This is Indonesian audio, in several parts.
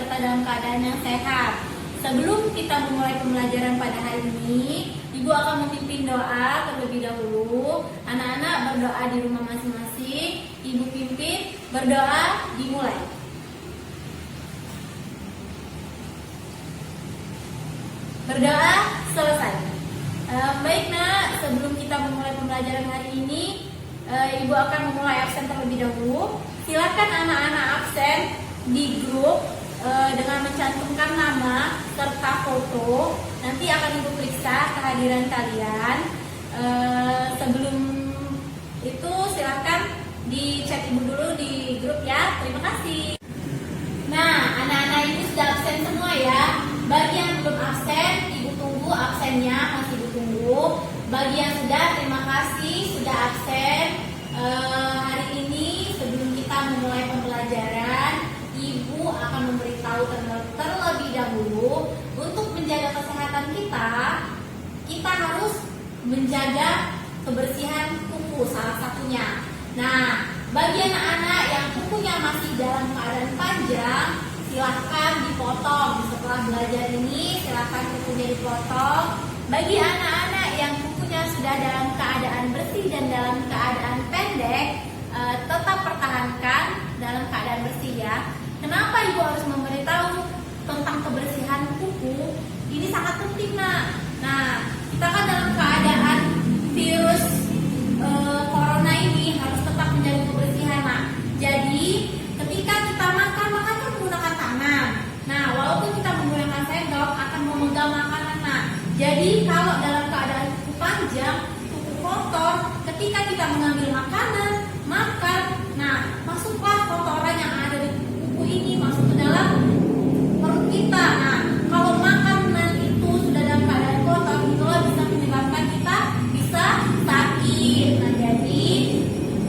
serta dalam keadaan yang sehat. Sebelum kita memulai pembelajaran pada hari ini, Ibu akan memimpin doa terlebih dahulu. Anak-anak berdoa di rumah masing-masing. Ibu pimpin, berdoa, dimulai. Berdoa, selesai. Baik nak, sebelum kita memulai pembelajaran hari ini, Ibu akan memulai absen terlebih dahulu. Silakan anak-anak absen di grup dengan mencantumkan nama serta foto. Nanti akan Ibu periksa kehadiran kalian. Sebelum itu silakan dicek Ibu dulu di grup ya. Terima kasih. Nah, anak-anak Ibu sudah absen semua ya. Bagi yang belum absen, Ibu tunggu absennya, masih Ibu tunggu. Bagi yang sudah, terima kasih sudah absen. Hari ini sebelum kita memulai pembelajaran, Ibu akan memberitahu terlebih dahulu untuk menjaga kesehatan kita harus menjaga kebersihan kuku salah satunya. Nah, bagi anak-anak yang kukunya masih dalam keadaan panjang, silahkan dipotong. Setelah belajar ini, silahkan kukunya dipotong. Bagi anak-anak yang kukunya sudah dalam keadaan bersih dan dalam keadaan pendek, tetap pertahankan dalam keadaan bersih ya. Kenapa Ibu harus memberitahu tentang kebersihan kuku? Ini sangat penting nak. Nah, kita kan dalam keadaan virus corona ini harus tetap menjaga kebersihan nak. Jadi ketika kita makan kan menggunakan tangan. Nah, walaupun kita menggunakan sendok akan memegang makanan nak. Jadi kalau dalam keadaan kuku panjang, kuku kotor, ketika kita mengambil makanan, makan, nah masuklah kotoran yang ada di kuku ini masuk ke dalam perut kita. Nah, kalau makanan itu sudah dalam keadaan kotor, itulah bisa menyebabkan kita bisa sakit. Nah, jadi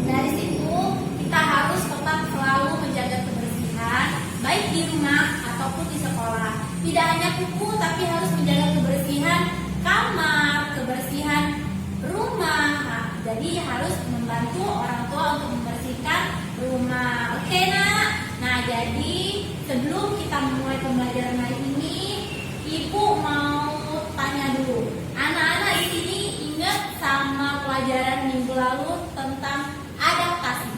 dari situ kita harus tetap selalu menjaga kebersihan, baik di rumah ataupun di sekolah. Tidak hanya kuku, tapi harus menjaga kebersihan kamar, kebersihan rumah. Nah, jadi harus membantu orang tua untuk membersihkan rumah. Oke nak? Nah, jadi sebelum kita memulai pembelajaran hari ini, Ibu mau tanya dulu. Anak-anak di sini ingat sama pelajaran minggu lalu tentang adaptasi.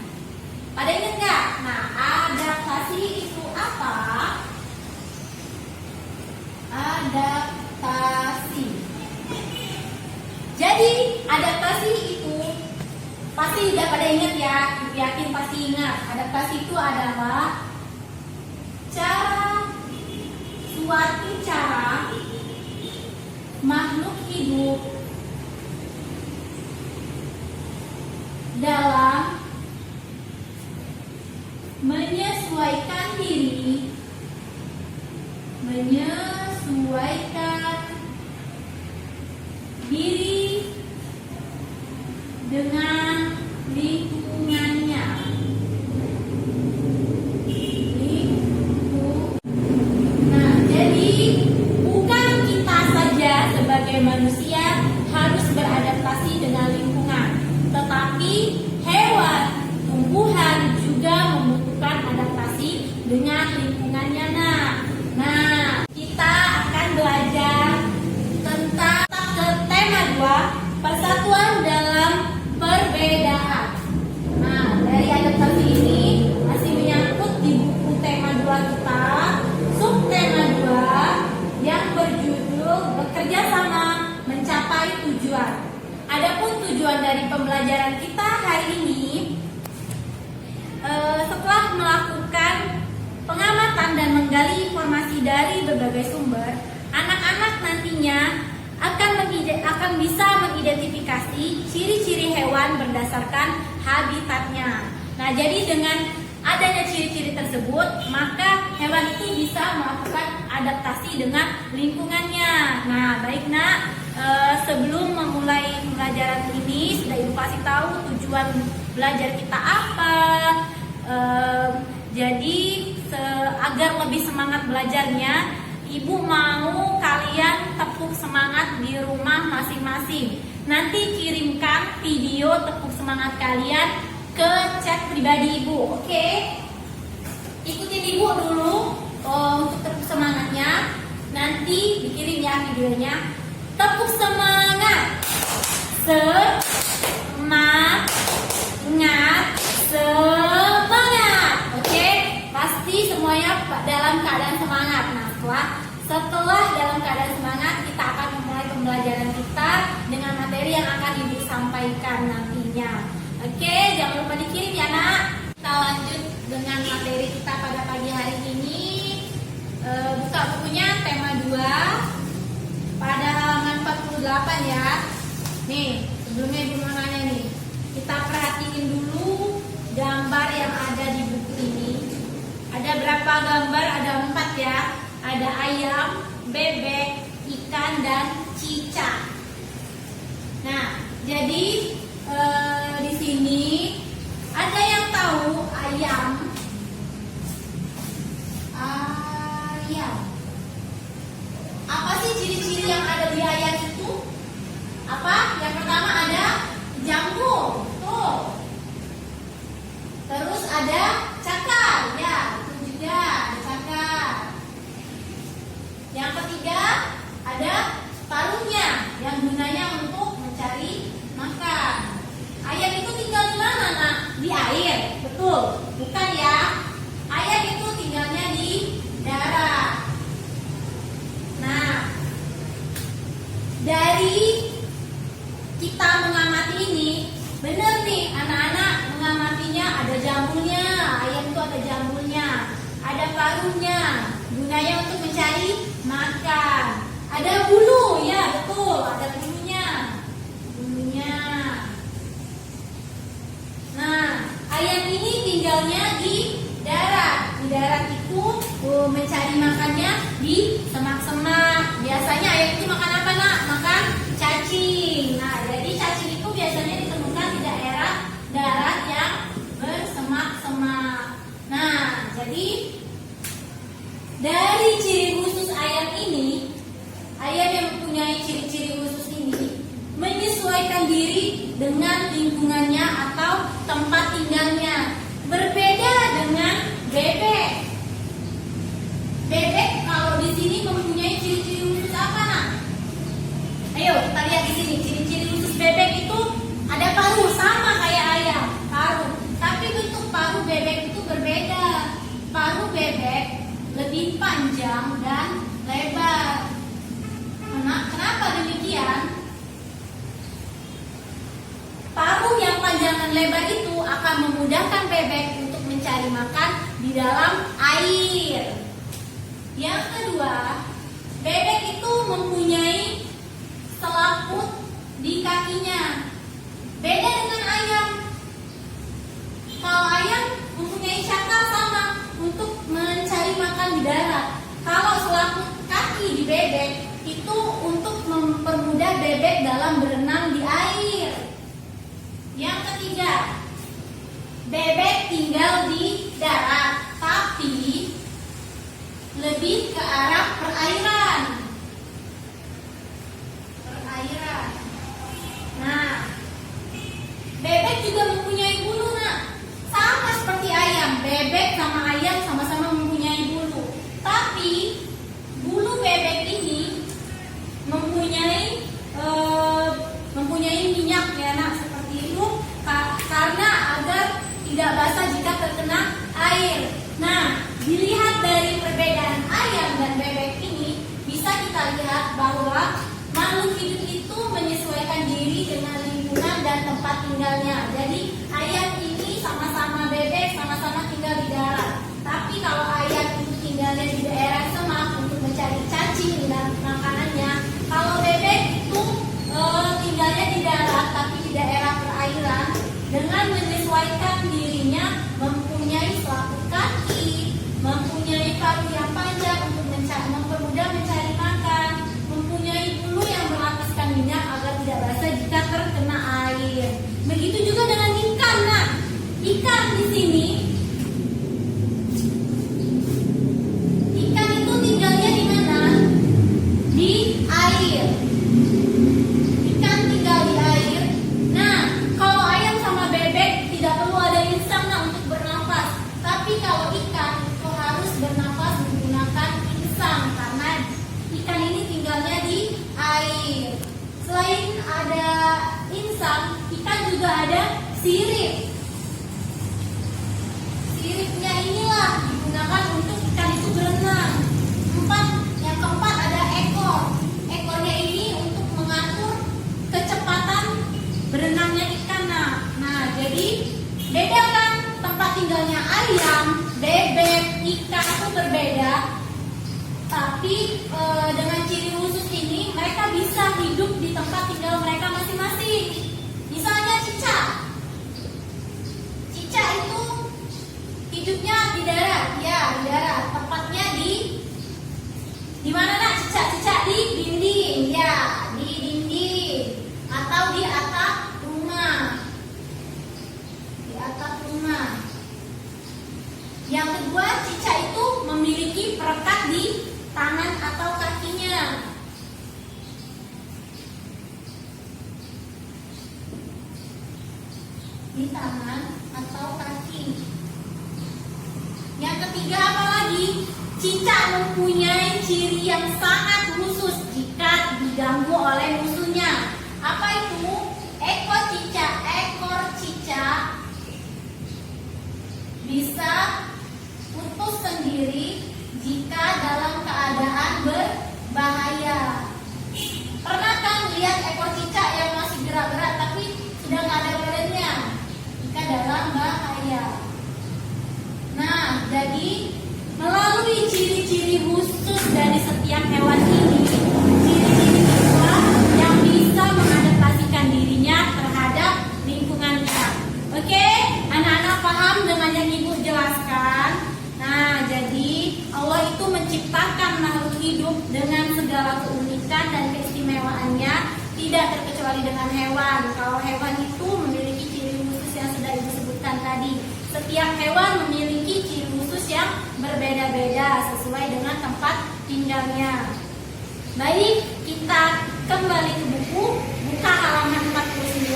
Pada ingat nggak? Nah, adaptasi itu apa? Adaptasi. Jadi adaptasi itu pasti udah pada ingat ya. Ibu yakin pasti ingat. Adaptasi itu adalah suatu cara makhluk hidup dalam menyesuaikan diri dengan lingkungannya. Nah, jadi bukan kita saja sebagai manusia harus beradaptasi dengan lingkungan, tetapi hewan, tumbuhan juga membutuhkan adaptasi dengan lingkungannya. Nah, kita akan belajar tentang tema 2, persatuan dalam perbedaan. Nah, dari adaptasi ini masih menyangkut di buku tema 2 kita, subtema 2 yang berjudul bekerja sama mencapai tujuan. Adapun tujuan dari pembelajaran kita hari ini, setelah melakukan pengamatan dan menggali informasi dari berbagai sumber, anak-anak nantinya akan bisa mengidentifikasi ciri-ciri hewan berdasarkan habitatnya. Nah, jadi dengan adanya ciri-ciri tersebut, maka hewan itu bisa melakukan adaptasi dengan lingkungannya. Nah, baik nak, sebelum memulai pembelajaran ini sudah Ibu kasih tahu tujuan belajar kita apa. Jadi agar lebih semangat belajarnya, Ibu mau kalian tepuk semangat di rumah masing-masing. Nanti kirimkan video tepuk semangat kalian ke chat pribadi Ibu, oke? Ikutin Ibu dulu untuk tepuk semangatnya nanti dikirim ya videonya. Tepuk semangat. Semangat. Semangat. Oke, pasti semuanya dalam keadaan semangat. Nah, setelah dalam keadaan semangat, kita akan memulai pembelajaran kita dengan materi yang akan Ibu sampaikan nantinya. Oke, jangan lupa dikirim ya nak. Kita lanjut dengan materi kita pada pagi hari ini. Buka bukunya tema 2 pada halaman 48 ya. Nih, sebelumnya Ibu mau nanya nih, kita perhatiin dulu gambar yang ada di buku ini. Ada berapa gambar? Ada 4 ya. Ada ayam, bebek, ikan, dan cicak. Nah, jadi di sini ada yang tahu ayam? Ayam. Apa sih ciri-ciri yang ada di ayam itu? Apa? Yang pertama ada jangkung. Tuh. Terus ada cakar. Ya, itu juga ada cakar. Yang ketiga ada paruhnya yang gunanya untuk mencari makan. Ayam itu tinggal di mana nak? Di air, betul? Bukan ya? Ayam itu tinggalnya di darat. Nah, dari kita mengamati ini, benar nih anak-anak mengamatinya, ada jambulnya. Ayam itu ada jambulnya, ada paruhnya, gunanya untuk mencari makan. Ada bulu, ya betul, ada bulunya. Bulunya. Nah, ayam ini tinggalnya di darat. Di darat itu mencari makannya di semak-semak. Biasanya ayam itu makan apa nak? Makan cacing. Nah, jadi cacing itu biasanya ditemukan di daerah darat yang bersemak-semak. Nah, jadi dari ciri khusus ayam ini, ayam yang mempunyai ciri-ciri khusus ini menyesuaikan diri dengan lingkungannya atau tempat tinggalnya. Berbeda dengan bebek. Bebek kalau di sini mempunyai ciri-ciri khusus apa nak? Ayo kita lihat di sini ciri-ciri khusus bebek itu ada paruh, sama kayak ayam, paruh. Tapi bentuk paruh bebek itu berbeda. Paruh bebek lebih panjang dan lebar. Kenapa demikian? Paruh yang panjang dan lebar itu akan memudahkan bebek untuk mencari makan di dalam air. Yang kedua, bebek itu mempunyai selaput di kakinya. Beda dengan ayam. Kalau ayam mempunyai cakar sama untuk mencari makan di darat. Kalau selaput kaki di bebek itu untuk mempermudah bebek dalam berenang di air. Yang ketiga, bebek tinggal di darat, tapi lebih ke arah perairan. Perairan. Nah, bebek juga mempunyai bulu nak. Sama seperti ayam, bebek sama ayam sama-sama mempunyai bulu. Tapi bulu bebek ini mempunyai minyak ya nak, seperti itu karena agar tidak basah jika terkena air. Nah, dilihat dari perbedaan ayam dan bebek ini, bisa kita lihat bahwa makhluk hidup itu menyesuaikan diri dengan lingkungan dan tempat tinggalnya. Jadi ayam ini sama-sama bebek, sama-sama tinggal di darat. Tapi kalau ayam itu tinggalnya di daerah semak untuk mencari cacing dan makanannya, kalau bebek itu tinggalnya di darat tapi di daerah perairan, dengan menyesuaikan dirinya, mempunyai selaput kaki, mempunyai paruh yang panjang untuk mempermudah mencari makan, mempunyai bulu yang berlapaskan minyak agar tidak basah jika terkena air. Begitu juga dengan ikan. Nah, ikan di sini, ikan itu tinggalnya di mana? Di air. Ikan tinggal di air. Nah, kalau ayam sama bebek tidak perlu ada insang untuk berenang sirip. Siripnya inilah digunakan untuk ikan itu berenang. Yang keempat ada ekor. Ekornya ini untuk mengatur kecepatan berenangnya ikan. Nah, jadi beda kan tempat tinggalnya ayam, bebek, ikan itu berbeda. Tapi dengan ciri khusus ini mereka bisa hidup di tempat tinggal mereka masing-masing. Misalnya cicak. Cicak itu hidupnya di darat, ya di darat. Tempatnya di mana nak cicak? Cicak di dinding, ya di dinding atau di atap rumah. Di atap rumah. Yang kedua, cicak itu memiliki perekat di tangan atau kakinya. Di tangan atau kaki. Yang ketiga apa lagi? Cicak mempunyai ciri yang sangat khusus jika diganggu oleh musuhnya. Apa itu? Ekor cicak bisa putus sendiri jika dalam keadaan berbahaya. Pernah kan lihat ekor cicak yang masih gerak-gerak tapi sudah nggak ada badannya jika dalam bahaya? Nah, jadi melalui ciri-ciri khusus dari setiap hewan ini, ciri-ciri itulah yang bisa mengadaptasikan dirinya terhadap lingkungan kita. Oke, anak-anak paham dengan yang ibu jelaskan? Nah, jadi Allah itu menciptakan makhluk hidup dengan segala keunikan dan keistimewaannya, tidak terkecuali dengan hewan. Kalau hewan itu memiliki ciri khusus yang sudah ibu sebutkan tadi. Setiap hewan memiliki ciri khusus yang berbeda-beda sesuai dengan tempat tinggalnya. Baik, kita kembali ke buku, buka halaman 49.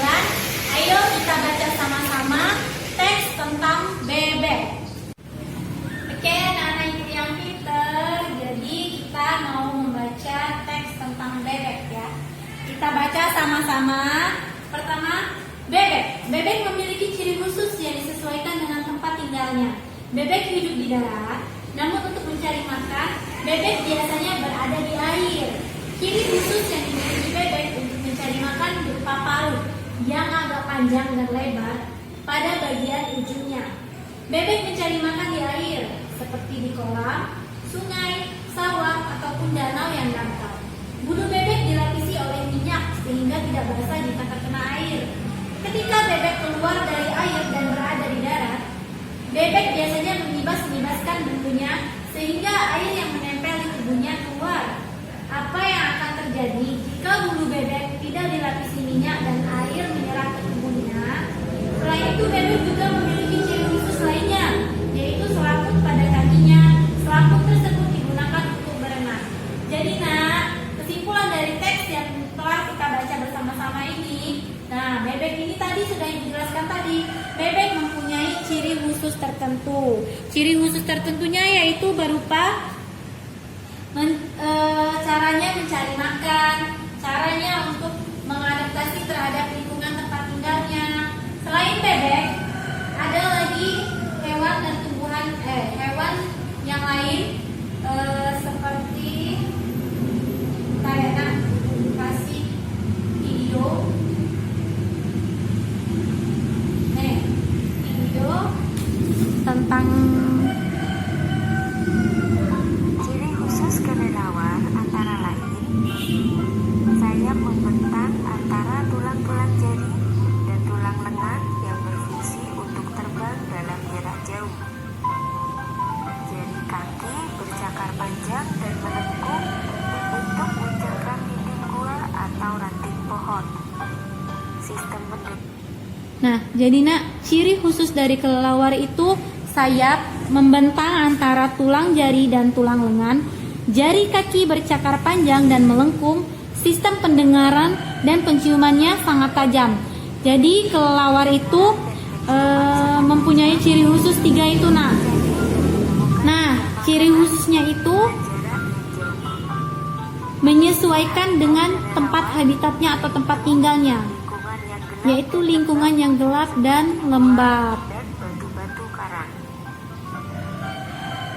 Ayo kita baca sama-sama teks tentang bebek. Oke, anak-anak ibu yang pinter, jadi kita mau membaca teks tentang bebek ya. Kita baca sama-sama. Pertama, bebek. Bebek memiliki ciri khusus yang disesuaikan dengan tempat tinggalnya. Bebek hidup di darat, namun untuk mencari makan, bebek biasanya berada di air. Ciri khusus yang dimiliki bebek untuk mencari makan berupa paruh yang agak panjang dan lebar pada bagian ujungnya. Bebek mencari makan di air, seperti di kolam, sungai, sawah, ataupun danau yang dangkal. Bulu bebek dilapisi oleh minyak sehingga tidak basah jika terkena air. Ketika bebek keluar dari air dan berada di darat, bebek biasanya menibaskan bulunya sehingga air yang menempel di tubuhnya keluar. Apa yang akan terjadi jika bulu bebek tidak dilapisi minyak dan air menyerap ke tubuhnya? Selain itu, bebek juga memiliki ciri khusus lainnya, yaitu selaput pada kakinya. Selaput tersebut digunakan untuk berenang. Jadi nak, kesimpulan dari teks yang telah kita baca bersama-sama ini, nah bebek ini tadi sudah dijelaskan tadi. Bebek mempunyai ciri khusus tertentu. Ciri khusus tertentunya yaitu berupa caranya mencari makan, caranya untuk mengadaptasi terhadap lingkungan tempat tinggalnya. Selain bebek, ada lagi hewan dan tumbuhan hewan yang lain seperti kayak kasih video. Video tentang ciri khusus kelelawar antara lain sayap membentang antara tulang-tulang jari dan tulang lengan yang berfungsi untuk terbang dalam jarak jauh. Jari kaki bercakar panjang dan melengkung untuk mencengkram dinding gua atau ranting pohon. Sistem Nah, jadi nak, ciri khusus dari kelelawar itu sayap membentang antara tulang jari dan tulang lengan, jari kaki bercakar panjang dan melengkung, sistem pendengaran dan penciumannya sangat tajam. Jadi kelelawar itu mempunyai ciri khusus 3 itu nak. Nah, ciri khususnya itu menyesuaikan dengan tempat habitatnya atau tempat tinggalnya. lingkungan yang yaitu lingkungan yang gelap dan lembab. dan batu-batu karang.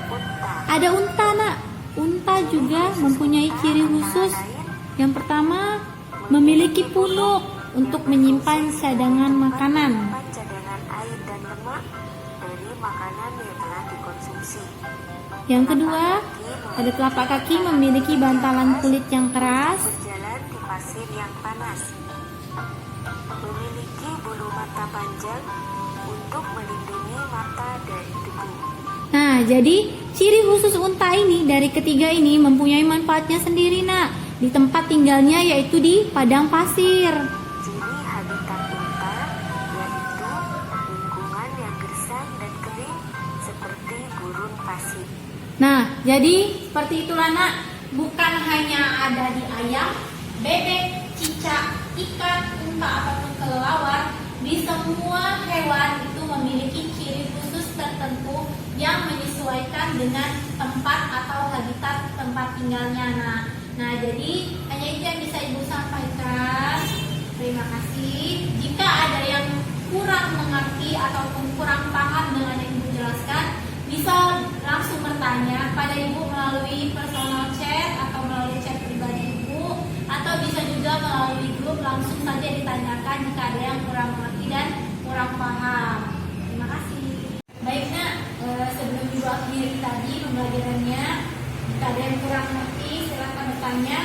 Unta. Ada unta, Nak. Unta juga mempunyai ciri khusus. Yang pertama, memiliki punuk untuk menyimpan cadangan makanan. Menyimpan cadangan air dan lemak dari makanan yang telah dikonsumsi. Yang kedua, pada telapak kaki memiliki bantalan kulit yang keras. Berjalan di pasir yang panas. Memiliki bulu mata panjang untuk melindungi mata dari debu. Nah, jadi ciri khusus unta ini dari ketiga ini mempunyai manfaatnya sendiri, Nak. Di tempat tinggalnya yaitu di padang pasir. Ciri habitat unta yaitu lingkungan yang gersang dan kering seperti gurun pasir. Nah, jadi seperti itulah, Nak. Bukan hanya ada di ayam, bebek, cicak, ikan, unta ataupun kelelawar, di semua hewan itu memiliki ciri khusus tertentu yang menyesuaikan dengan tempat atau habitat tempat tinggalnya. Nah, jadi hanya itu yang bisa Ibu sampaikan. Terima kasih. Jika ada yang kurang mengerti ataupun kurang paham dengan yang Ibu jelaskan, bisa langsung bertanya pada Ibu melalui personal chat atau melalui chat pribadi Ibu, atau bisa juga melalui grup langsung saja ditanyakan jika ada yang kurang mengerti dan kurang paham. Terima kasih. Baik, Nak, sebelum Ibu akhiri tadi pembelajarannya, jika ada yang kurang mengerti silakan bertanya.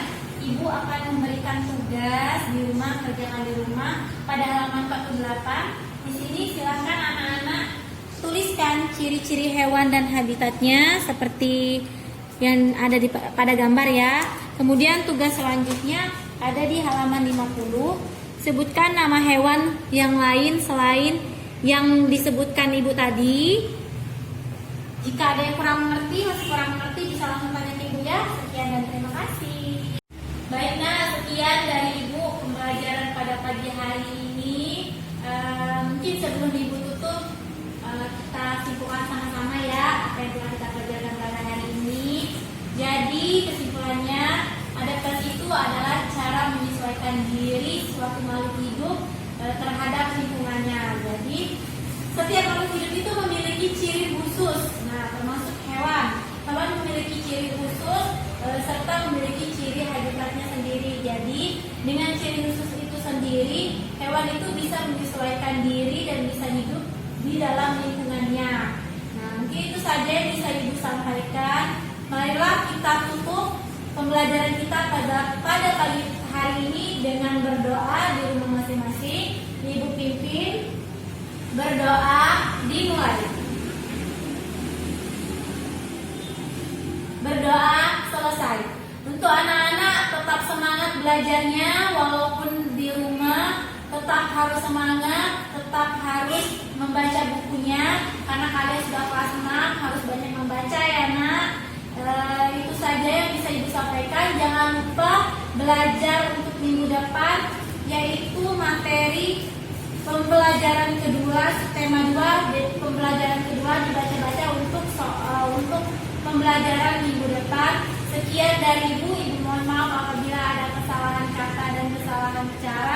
Ibu akan memberikan tugas di rumah, kerjakan di rumah pada halaman 48. Di sini silakan anak-anak tuliskan ciri-ciri hewan dan habitatnya seperti yang ada pada gambar ya. Kemudian tugas selanjutnya ada di halaman 50. Sebutkan nama hewan yang lain selain yang disebutkan Ibu tadi. Jika ada yang kurang mengerti, masih kurang mengerti, bisa langsung tanya ke Ibu ya. Sekian dan terima kasih. Baik, Nah, sekian dari Ibu pembelajaran pada pagi hari ini. Mungkin sebelum Ibu tutup, kita simpulkan sama-sama ya apa yang telah kita pelajari pada hari ini. Jadi kesimpulannya, adaptasi itu adalah cara menyesuaikan diri suatu makhluk hidup terhadap lingkungannya. Jadi setiap makhluk hidup itu memiliki ciri khusus. Nah, termasuk hewan. Hewan memiliki ciri khusus serta memiliki ciri habitatnya sendiri. Jadi dengan ciri khusus itu sendiri, hewan itu bisa menyesuaikan diri dan bisa hidup di dalam lingkungannya. Nah, mungkin itu saja yang bisa Ibu sampaikan. Marilah kita tutup pembelajaran kita pada pagi hari ini dengan berdoa di rumah masing-masing. Ibu pimpin berdoa, dimulai. Berdoa selesai. Untuk anak-anak tetap semangat belajarnya walaupun di rumah, tetap harus semangat, tetap harus membaca bukunya karena kalian sudah kelas 6, harus banyak membaca ya, Nak. Itu saja yang bisa Ibu sampaikan. Jangan lupa belajar untuk minggu depan, yaitu materi pembelajaran kedua, tema 2, pembelajaran kedua dibaca-baca untuk pembelajaran minggu depan. Sekian dari Ibu mohon maaf apabila ada kesalahan kata dan kesalahan cara.